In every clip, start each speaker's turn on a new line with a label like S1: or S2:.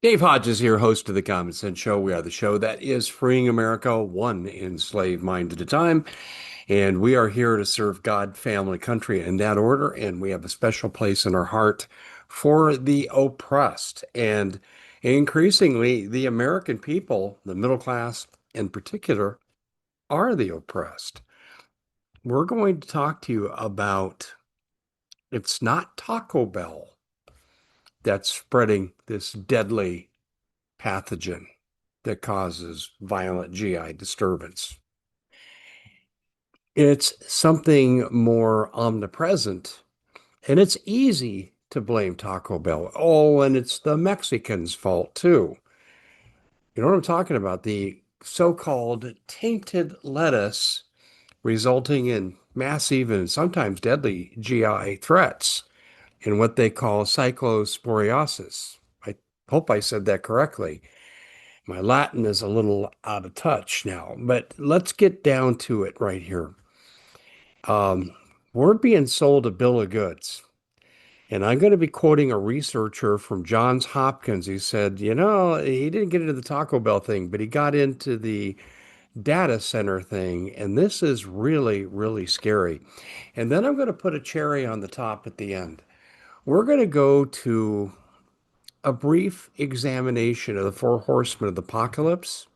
S1: Dave Hodges here, host of the Common Sense Show. We are the show that is freeing America one enslaved mind at a time. And we are here to serve God, family, country in that order. And we have a special place in our heart for the oppressed. And increasingly, the American people, the middle class in particular, are the oppressed. We're going to talk to you about it's not Taco Bell that's spreading this deadly pathogen that causes violent GI disturbance. It's something more omnipresent, and it's easy to blame Taco Bell. Oh, and it's the Mexicans' fault too. You know what I'm talking about? The so-called tainted lettuce resulting in massive and sometimes deadly GI threats in what they call cyclosporiosis. I hope I said that correctly. My Latin is a little out of touch now, but let's get down to it right here. Um, we're being sold a bill of goods, and I'm going to be quoting a researcher from Johns Hopkins. He said, he didn't get into the Taco Bell thing, but he got into the data center thing, and this is really, really scary. And then I'm going to put a cherry on the top at the end. We're going to go to a brief examination of the four horsemen of the apocalypse.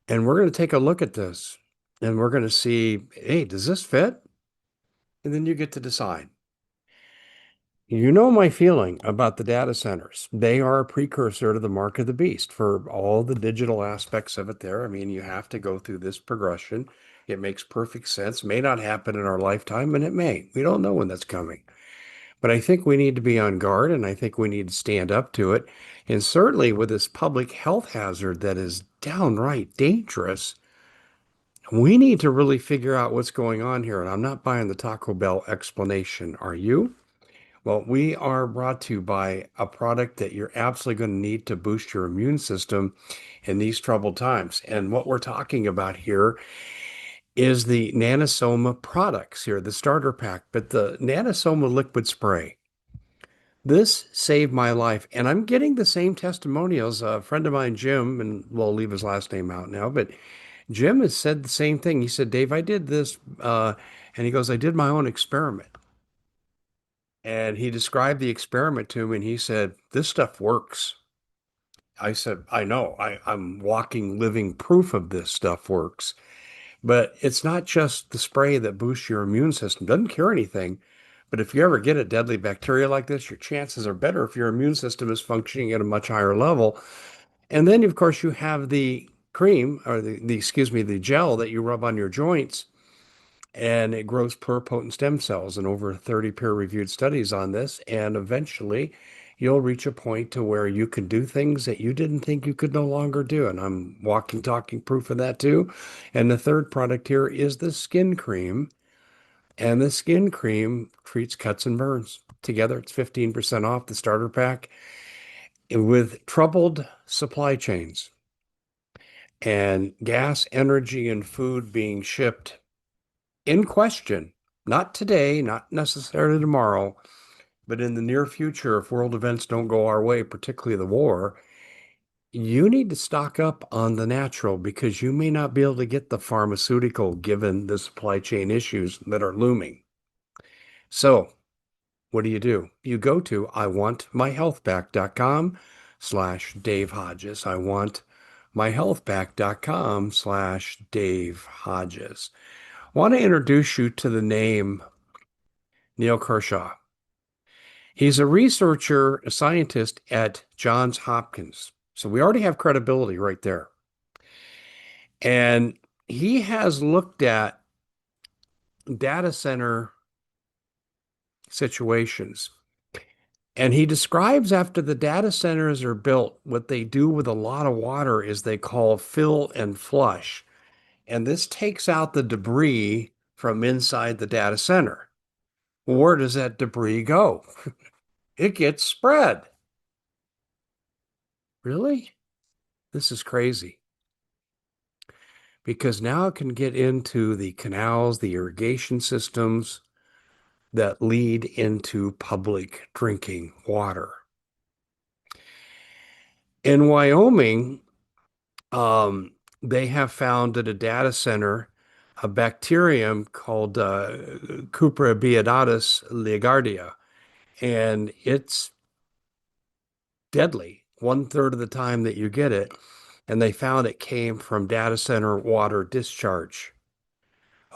S1: And we're going to take a look at this and we're going to see, hey, does this fit? And then you get to decide. You know my feeling about the data centers. They are a precursor to the mark of the beast for all the digital aspects of it there. I mean, you have to go through this progression. It makes perfect sense. May not happen in our lifetime, and it may. We don't know when that's coming. But I think we need to be on guard, and I think we need to stand up to it. And certainly with this public health hazard that is downright dangerous, we need to really figure out what's going on here, and I'm not buying the Taco Bell explanation. Are you? Well, we are brought to you by a product that you're absolutely going to need to boost your immune system in these troubled times. And what we're talking about here is the Nanosoma products here, the starter pack, but the Nanosoma liquid spray. This saved my life, and I'm getting the same testimonials. A friend of mine, Jim, and we'll leave his last name out now, but Jim has said the same thing. He said, Dave, I did this, and he goes, I did my own experiment. And he described the experiment to me, and he said, this stuff works. I said, I know, I'm walking, living proof of this stuff works. But it's not just the spray that boosts your immune system, doesn't cure anything. But if you ever get a deadly bacteria like this, your chances are better if your immune system is functioning at a much higher level. And then, of course, you have the cream or the gel that you rub on your joints, and it grows pluripotent stem cells and over 30 peer-reviewed studies on this. And eventually you'll reach a point to where you can do things that you didn't think you could no longer do. And I'm walking, talking proof of that too. And the third product here is the skin cream. And the skin cream treats cuts and burns. Together, it's 15% off the starter pack. With troubled supply chains and gas, energy, and food being shipped in question, not today, not necessarily tomorrow, but in the near future, if world events don't go our way, particularly the war, you need to stock up on the natural because you may not be able to get the pharmaceutical given the supply chain issues that are looming. So, what do? You go to iwantmyhealthback.com/Dave Hodges. iwantmyhealthback.com/Dave Hodges. I want to introduce you to the name Neil Kershaw. He's a researcher, a scientist at Johns Hopkins. So we already have credibility right there. And he has looked at data center situations. And he describes after the data centers are built, what they do with a lot of water is they call fill and flush. And this takes out the debris from inside the data center. Where does that debris go? It gets spread. Really? This is crazy because now it can get into the canals, the irrigation systems that lead into public drinking water. In Wyoming, um, they have found at a data center a bacterium called Cuprobiodatus ligardia, and it's deadly 1/3 of the time that you get it. And they found it came from data center water discharge.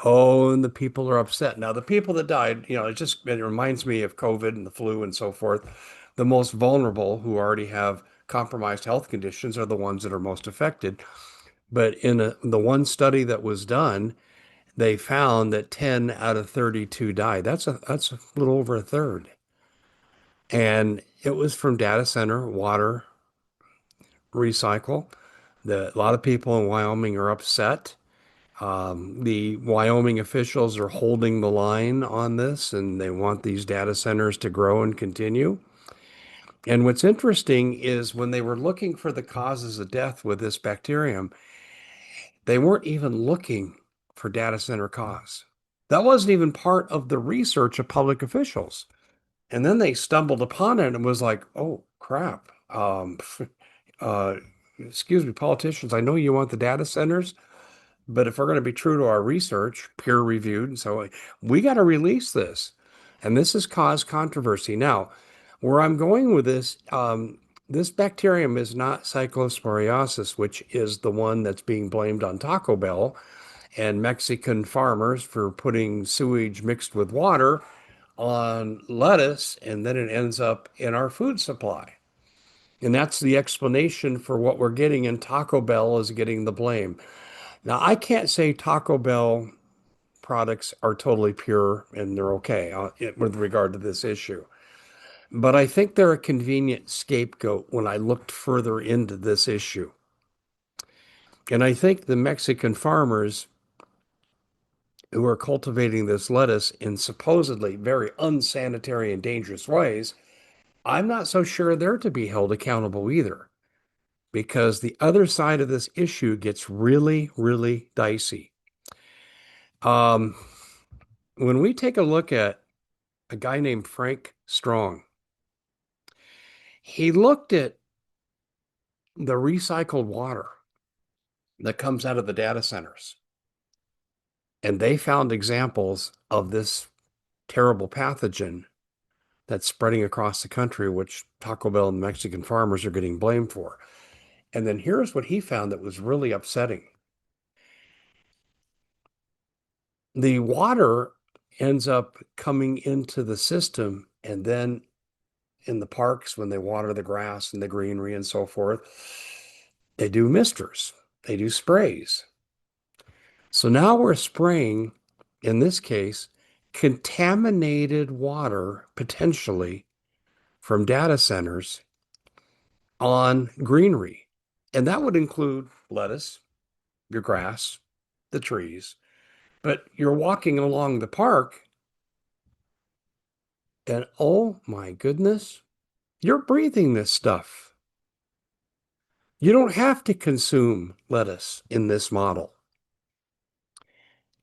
S1: Oh, and the people are upset. Now, the people that died, it reminds me of COVID and the flu and so forth. The most vulnerable who already have compromised health conditions are the ones that are most affected. But the one study that was done, they found that 10 out of 32 died. That's a little over a third. And it was from data center water recycle. A lot of people in Wyoming are upset. The Wyoming officials are holding the line on this, and they want these data centers to grow and continue. And what's interesting is when they were looking for the causes of death with this bacterium, they weren't even looking for data center cause. That wasn't even part of the research of public officials. And then they stumbled upon it and was like, oh, crap. Uh, Excuse me, politicians, I know you want the data centers, but if we're going to be true to our research, peer reviewed, and so we got to release this. And this has caused controversy. Now, where I'm going with this, this bacterium is not cyclosporiosis, which is the one that's being blamed on Taco Bell and Mexican farmers for putting sewage mixed with water on lettuce, and then it ends up in our food supply. And that's the explanation for what we're getting, and Taco Bell is getting the blame. Now, I can't say Taco Bell products are totally pure and they're okay with regard to this issue, but I think they're a convenient scapegoat when I looked further into this issue. And I think the Mexican farmers who are cultivating this lettuce in supposedly very unsanitary and dangerous ways, I'm not so sure they're to be held accountable either, because the other side of this issue gets really, really dicey. Um, when we take a look at a guy named Frank Strong, he looked at the recycled water that comes out of the data centers, and they found examples of this terrible pathogen that's spreading across the country, which Taco Bell and Mexican farmers are getting blamed for. And then here's what he found that was really upsetting. The water ends up coming into the system, and then in the parks, when they water the grass and the greenery and so forth, they do misters, they do sprays. So now we're spraying, in this case, contaminated water potentially from data centers on greenery. And that would include lettuce, your grass, the trees. But you're walking along the park and oh my goodness, you're breathing this stuff. You don't have to consume lettuce in this model.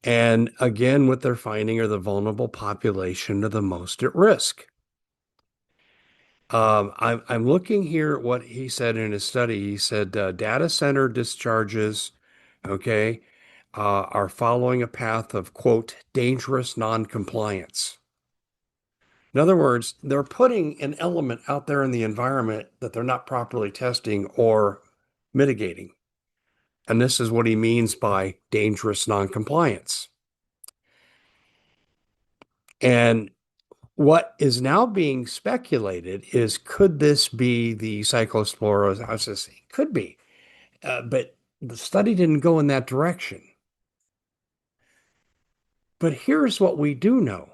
S1: And again, what they're finding are the vulnerable population are the most at risk. I'm looking here at what he said in his study. He said data center discharges, okay, are following a path of, quote, dangerous noncompliance. In other words, they're putting an element out there in the environment that they're not properly testing or mitigating. And this is what he means by dangerous noncompliance. And what is now being speculated is, could this be the cyclosporosis? It could be, but the study didn't go in that direction. But here's what we do know.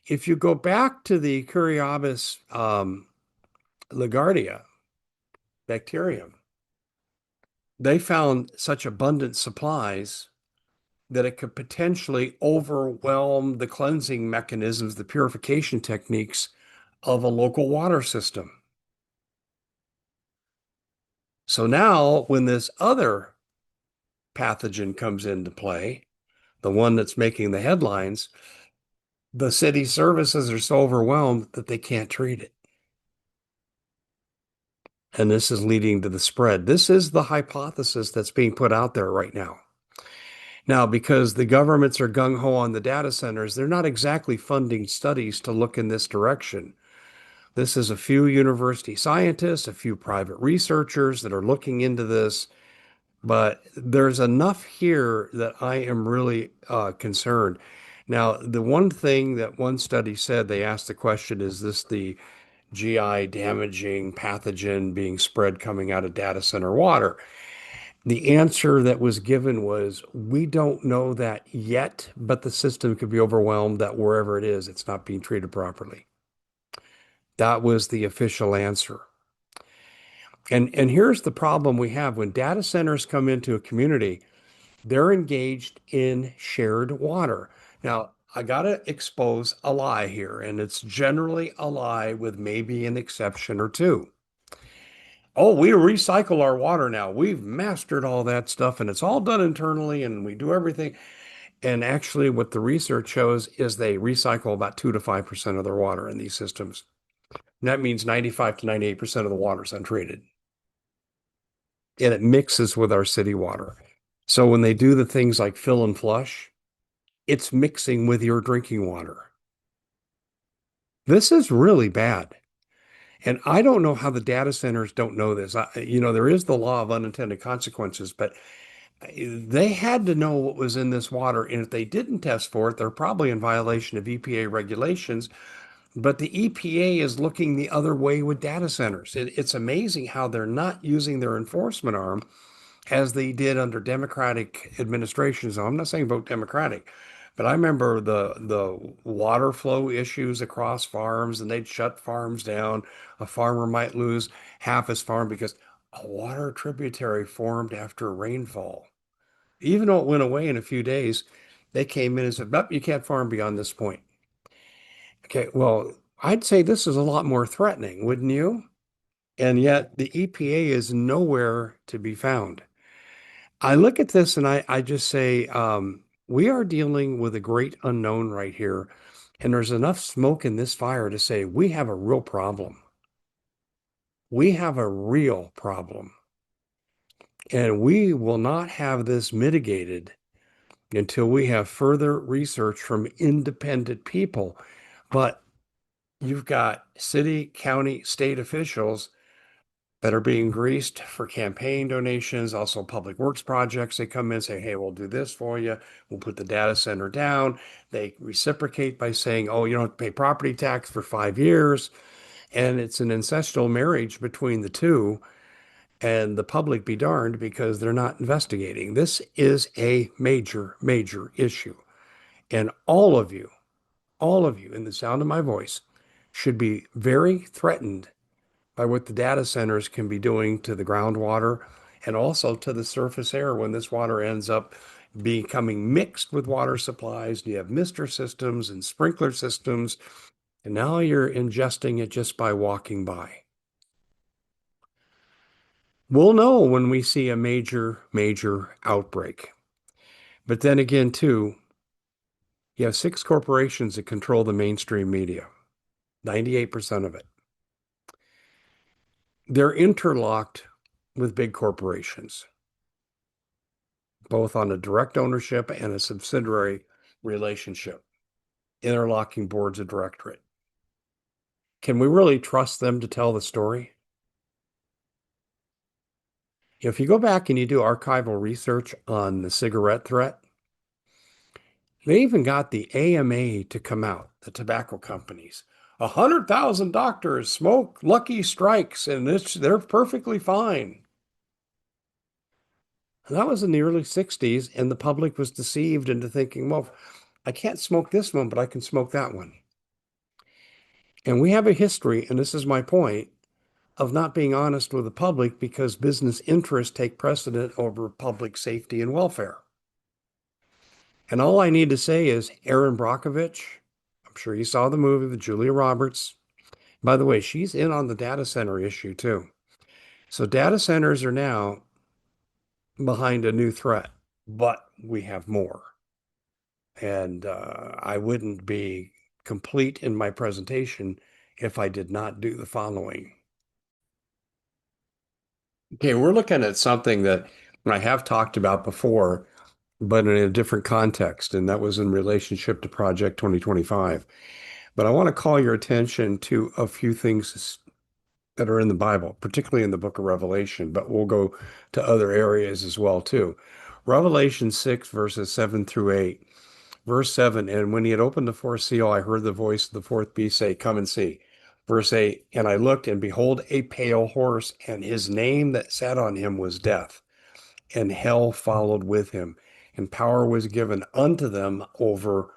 S1: If you go back to the Curiabis ligardia bacterium, they found such abundant supplies that it could potentially overwhelm the cleansing mechanisms, the purification techniques of a local water system. So now, when this other pathogen comes into play, the one that's making the headlines, the city services are so overwhelmed that they can't treat it. And this is leading to the spread. This is the hypothesis that's being put out there right now. Now, because the governments are gung-ho on the data centers, they're not exactly funding studies to look in this direction. This is a few university scientists, a few private researchers that are looking into this, but there's enough here that I am really concerned. Now, the one thing that one study said, they asked the question, is this the GI damaging pathogen being spread coming out of data center water? The answer that was given was, we don't know that yet, but the system could be overwhelmed that wherever it is, it's not being treated properly. That was the official answer. And here's the problem we have when data centers come into a community, they're engaged in shared water. Now, I got to expose a lie here, and it's generally a lie with maybe an exception or two. Oh, we recycle our water now. We've mastered all that stuff, and it's all done internally, and we do everything. And actually, what the research shows is they recycle about 2 to 5% of their water in these systems. And that means 95 to 98% of the water is untreated, and it mixes with our city water. So when they do the things like fill and flush, it's mixing with your drinking water. This is really bad. And I don't know how the data centers don't know this. There is the law of unintended consequences, but they had to know what was in this water. And if they didn't test for it, they're probably in violation of EPA regulations. But the EPA is looking the other way with data centers. It's amazing how they're not using their enforcement arm as they did under Democratic administrations. I'm not saying vote Democratic, but I remember the water flow issues across farms, and they'd shut farms down. A farmer might lose half his farm because a water tributary formed after rainfall. Even though it went away in a few days, they came in and said, "Nope, you can't farm beyond this point." Okay, well, I'd say this is a lot more threatening, wouldn't you? And yet the EPA is nowhere to be found. I look at this and I just say, we are dealing with a great unknown right here. And there's enough smoke in this fire to say we have a real problem. We have a real problem. And we will not have this mitigated until we have further research from independent people. But you've got city, county, state officials that are being greased for campaign donations, also public works projects. They come in and say, hey, we'll do this for you. We'll put the data center down. They reciprocate by saying, oh, you don't have to pay property tax for 5 years. And it's an ancestral marriage between the two. And the public be darned because they're not investigating. This is a major, major issue. And all of you in the sound of my voice should be very threatened by what the data centers can be doing to the groundwater and also to the surface air when this water ends up becoming mixed with water supplies. You have mister systems and sprinkler systems, and now you're ingesting it just by walking by. We'll know when we see a major, major outbreak. But then again, too, you have 6 corporations that control the mainstream media, 98% of it. They're interlocked with big corporations, both on a direct ownership and a subsidiary relationship, interlocking boards of directorate. Can we really trust them to tell the story? If you go back and you do archival research on the cigarette threat, they even got the AMA to come out, the tobacco companies. 100,000 doctors smoke Lucky Strikes, and they're perfectly fine. And that was in the early 60s, and the public was deceived into thinking, well, I can't smoke this one, but I can smoke that one. And we have a history, and this is my point, of not being honest with the public because business interests take precedent over public safety and welfare. And all I need to say is Erin Brockovich, I'm sure you saw the movie with Julia Roberts. By the way, she's in on the data center issue too. So data centers are now behind a new threat, but we have more. And I wouldn't be complete in my presentation if I did not do the following. Okay, we're looking at something that I have talked about before, but in a different context, and that was in relationship to Project 2025. But I want to call your attention to a few things that are in the Bible, particularly in the book of Revelation, but we'll go to other areas as well too. Revelation 6, verses 7 through 8. Verse 7, and when he had opened the fourth seal, I heard the voice of the fourth beast say, Come and see. Verse 8, and I looked, and behold, a pale horse, and his name that sat on him was Death, and hell followed with him. And power was given unto them over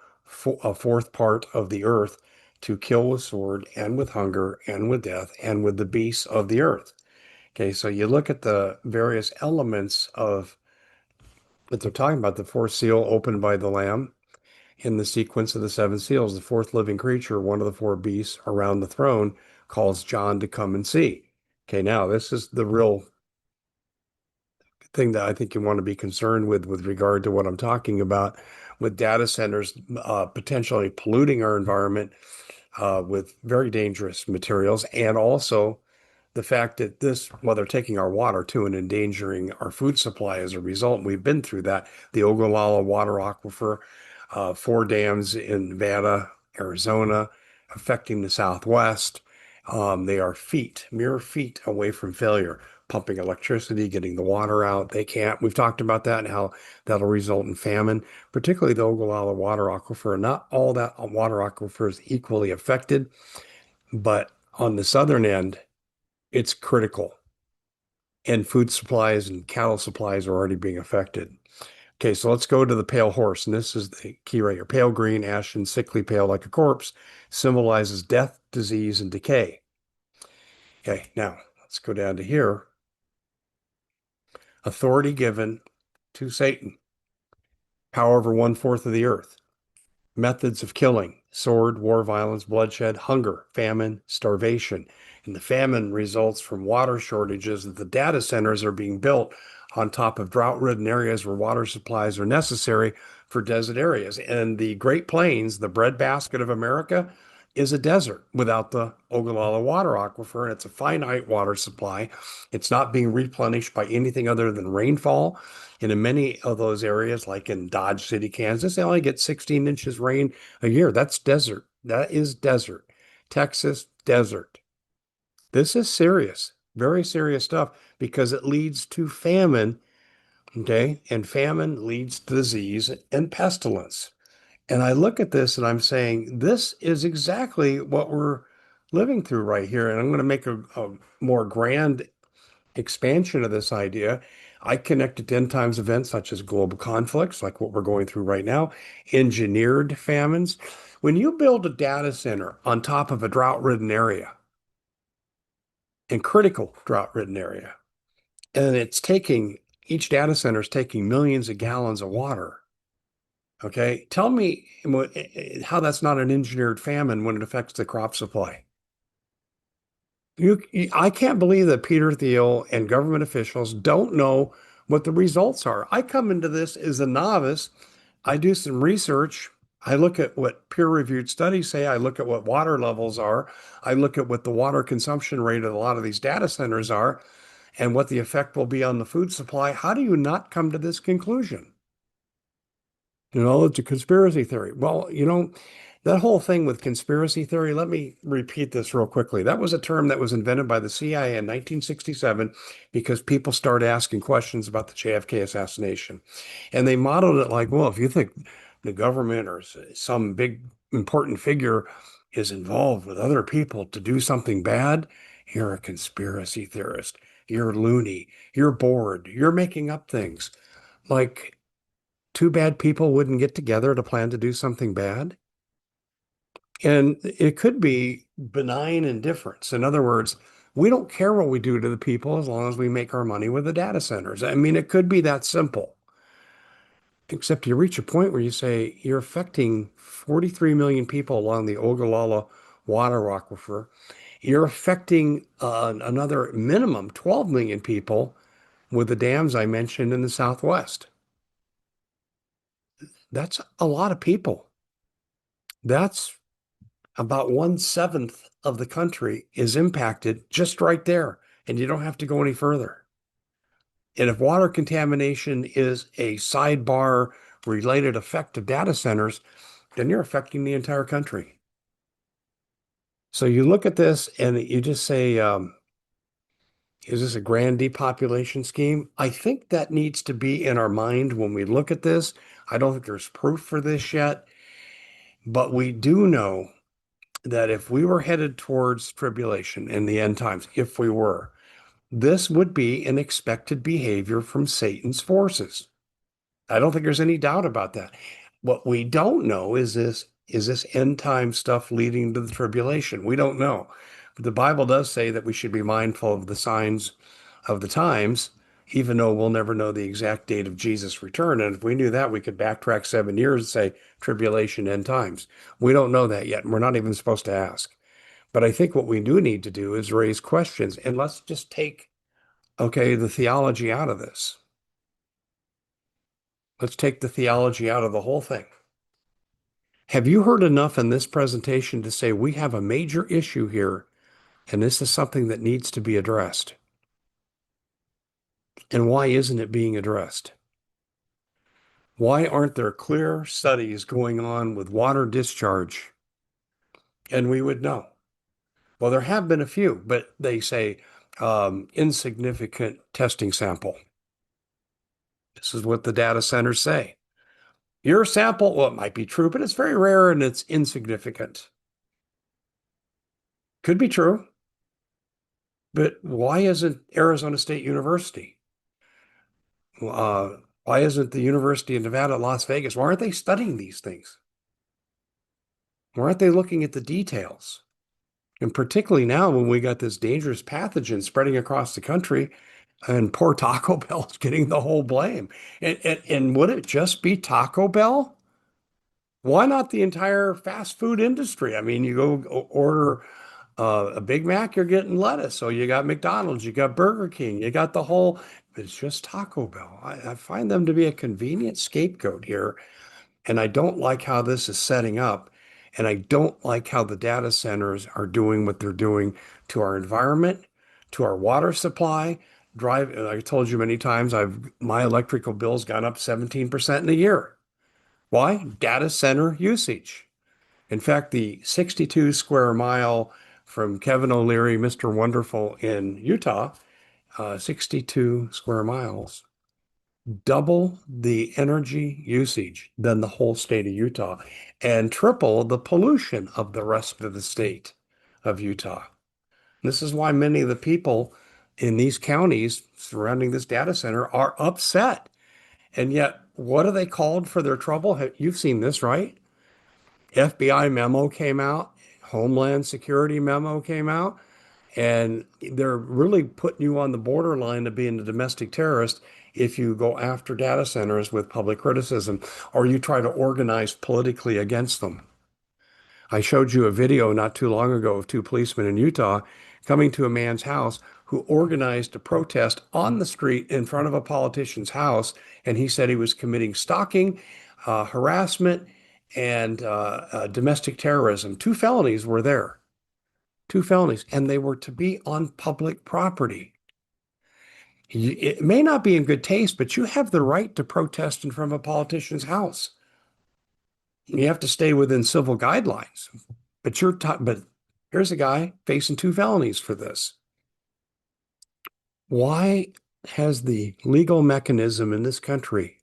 S1: a fourth part of the earth to kill with sword, and with hunger, and with death, and with the beasts of the earth. Okay, so you look at the various elements of that they're talking about. The fourth seal opened by the Lamb in the sequence of the seven seals. The fourth living creature, one of the four beasts around the throne, calls John to come and see. Okay, now this is the real thing that I think you want to be concerned with regard to what I'm talking about with data centers potentially polluting our environment with very dangerous materials, and also the fact that this, well, they're taking our water too and endangering our food supply as a result. We've been through that. The Ogallala water aquifer, four dams in Nevada, Arizona, affecting the Southwest. They are feet, mere feet away from failure, pumping electricity, getting the water out. They can't. We've talked about that and how that'll result in famine, particularly the Ogallala water aquifer. Not all that water aquifer is equally affected, but on the southern end, it's critical. And food supplies and cattle supplies are already being affected. Okay, so let's go to the pale horse. And this is the key right here. Pale green, ashen, sickly pale like a corpse, symbolizes death, disease, and decay. Okay, now let's go down to here. Authority given to Satan, power over one fourth of the earth. Methods of killing: sword, war, violence, bloodshed, hunger, famine, starvation. And the famine results from water shortages that the data centers are being built on top of drought-ridden areas where water supplies are necessary for desert areas. And the Great Plains, the breadbasket of America, is a desert without the Ogallala water aquifer, and it's a finite water supply. It's not being replenished by anything other than rainfall. And in many of those areas, like in Dodge City, Kansas, they only get 16 inches rain a year. That's desert. That is desert. Texas, desert. This is serious, very serious stuff because it leads to famine. Okay. And famine leads to disease and pestilence. And I look at this and I'm saying, this is exactly what we're living through right here. And I'm going to make a more grand expansion of this idea. I connect it to end times events such as global conflicts, like what we're going through right now, engineered famines. When you build a data center on top of a drought-ridden area and critical drought-ridden area, and each data center is taking millions of gallons of water. Okay, tell me how that's not an engineered famine when it affects the crop supply. I can't believe that Peter Thiel and government officials don't know what the results are. I come into this as a novice. I do some research. I look at what peer-reviewed studies say. I look at what water levels are. I look at what the water consumption rate of a lot of these data centers are and what the effect will be on the food supply. How do you not come to this conclusion? It's a conspiracy theory. Well, that whole thing with conspiracy theory, let me repeat this real quickly. That was a term that was invented by the CIA in 1967 because people started asking questions about the JFK assassination. And they modeled it like, well, if you think the government or some big important figure is involved with other people to do something bad, you're a conspiracy theorist. You're loony. You're bored. You're making up things. Like, two bad people wouldn't get together to plan to do something bad. And it could be benign indifference. In other words, we don't care what we do to the people as long as we make our money with the data centers. I mean, it could be that simple. Except you reach a point where you say you're affecting 43 million people along the Ogallala water aquifer. You're affecting another minimum 12 million people with the dams I mentioned in the Southwest. That's a lot of people. That's about 1/7 of the country is impacted just right there, and you don't have to go any further. And if water contamination is a sidebar related effect of data centers, then you're affecting the entire country. So you look at this and you just say, is this a grand depopulation scheme? I think that needs to be in our mind when we look at this. I don't think there's proof for this yet, but we do know that if we were headed towards tribulation in the end times, if we were, this would be an expected behavior from Satan's forces. I don't think there's any doubt about that. What we don't know is this end time stuff leading to the tribulation? We don't know. But the Bible does say that we should be mindful of the signs of the times, even though we'll never know the exact date of Jesus' return. And if we knew that, we could backtrack 7 years and say tribulation end times. We don't know that yet, and we're not even supposed to ask. But I think what we do need to do is raise questions, and let's just take, okay, the theology out of this. Let's take the theology out of the whole thing. Have you heard enough in this presentation to say we have a major issue here, and this is something that needs to be addressed? And why isn't it being addressed? Why aren't there clear studies going on with water discharge? And we would know. Well, there have been a few, but they say insignificant testing sample. This is what the data centers say. Your sample, well, it might be true, but it's very rare and it's insignificant. Could be true, but why isn't Arizona State University? Why isn't the University of Nevada, Las Vegas? Why aren't they studying these things? Why aren't they looking at the details? And particularly now when we got this dangerous pathogen spreading across the country, and poor Taco Bell's getting the whole blame. And would it just be Taco Bell? Why not the entire fast food industry? I mean, you go order a Big Mac, you're getting lettuce. So you got McDonald's, you got Burger King, you got the whole, it's just Taco Bell. I find them to be a convenient scapegoat here. And I don't like how this is setting up. And I don't like how the data centers are doing what they're doing to our environment, to our water supply. I told you many times, my electrical bill's gone up 17% in a year. Why? Data center usage. In fact, the 62 square mile from Kevin O'Leary, Mr. Wonderful in Utah, 62 square miles, double the energy usage than the whole state of Utah and triple the pollution of the rest of the state of Utah. This is why many of the people in these counties surrounding this data center are upset. And yet, what are they called for their trouble? You've seen this, right? FBI memo came out, Homeland Security memo came out, and they're really putting you on the borderline of being a domestic terrorist if you go after data centers with public criticism or you try to organize politically against them. I showed you a video not too long ago of two policemen in Utah coming to a man's house who organized a protest on the street in front of a politician's house, and he said he was committing stalking, harassment, and domestic terrorism. Two felonies were there. Two felonies, and they were to be on public property. It may not be in good taste, but you have the right to protest in front of a politician's house. You have to stay within civil guidelines. But here's a guy facing two felonies for this. Why has the legal mechanism in this country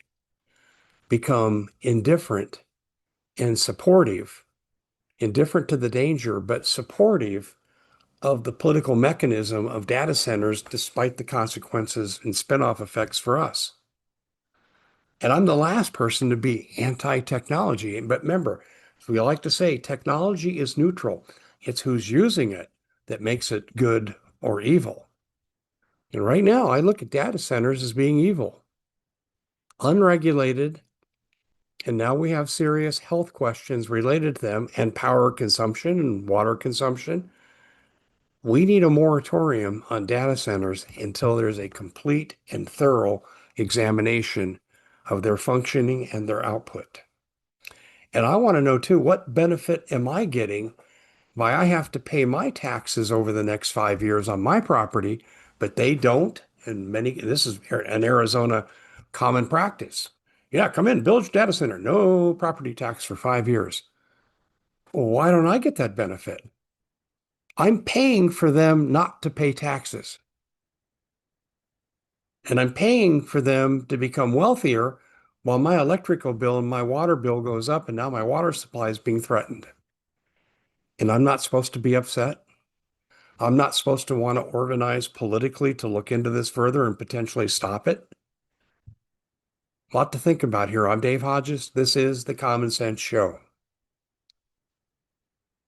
S1: become indifferent and supportive, indifferent to the danger, but supportive of the political mechanism of data centers, despite the consequences and spinoff effects for us? And I'm the last person to be anti-technology. But remember, as we like to say, technology is neutral. It's who's using it that makes it good or evil. And right now, I look at data centers as being evil, unregulated. And now we have serious health questions related to them and power consumption and water consumption. We need a moratorium on data centers until there's a complete and thorough examination of their functioning and their output. And I want to know too, what benefit am I getting by I have to pay my taxes over the next 5 years on my property, but they don't And this is an Arizona common practice. Yeah, come in, build your data center, no property tax for 5 years. Well, why don't I get that benefit? I'm paying for them not to pay taxes. And I'm paying for them to become wealthier while my electrical bill and my water bill goes up, and now my water supply is being threatened. And I'm not supposed to be upset. I'm not supposed to want to organize politically to look into this further and potentially stop it. A lot to think about here. I'm Dave Hodges. This is the Common Sense Show.